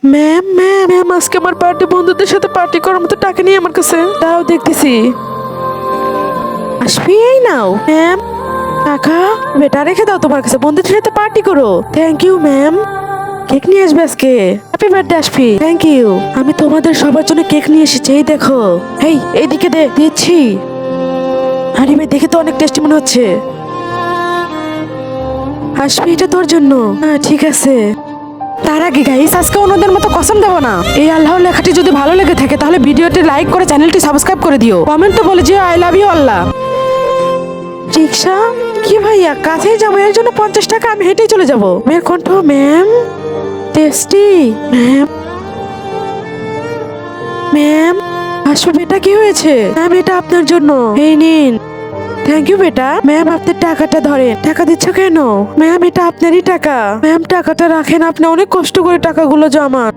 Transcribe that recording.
Ma'am ma'am ma'am আজকে আমার party, বন্ধুদের সাথে পার্টি করার মতো টাকা নিয়ে আমার কাছে দাও, দেখতেছি। আসবি, এই নাও ম্যাম টাকা। বেটা রেখে দাও তোমার কাছে, বন্ধুদের সাথে পার্টি করো। Thank you ma'am. কেক নিয়ে আসবে আজকে। হ্যাপি বার্থডে আসবি। Thank you. আমি তোমাদের সবার জন্য কেক নিয়ে এসেছি, এই দেখো। এই এইদিকে দিচ্ছি। আরে ভাই, দেখে তো অনেক টেস্টি মনে হচ্ছে। আসবি, এটা তোর জন্য। হ্যাঁ ঠিক আছে। তার আগে গাইস, আজকে অন্যদের মতো কসম দেবো না। এই আল্লাহর লেখাটি যদি ভালো লেগে থাকে তাহলে ভিডিওটি লাইক করে চ্যানেলটি সাবস্ক্রাইব করে দিও। কমেন্টে বলে যে আই লাভ ইউ আল্লাহ। রিক্সা কি ভাইয়া, কাছেই যাবো, এর জন্য 50 টাকা, আমি হেঁটেই চলে যাবো। মেয়ের কণ্ঠ, ম্যাম টেস্টি। ম্যাম ম্যাম আসবে। বেটা কি হয়েছে? ম্যাম এটা আপনার জন্য, এই নিন। থ্যাংক ইউ বেটা। ম্যাম আপনার টাকাটা ধরেন। টাকা দিচ্ছ কেন? ম্যাম এটা আপনারই টাকা। ম্যাম টাকাটা রাখেন, আপনি অনেক কষ্ট করে টাকাগুলো জমান।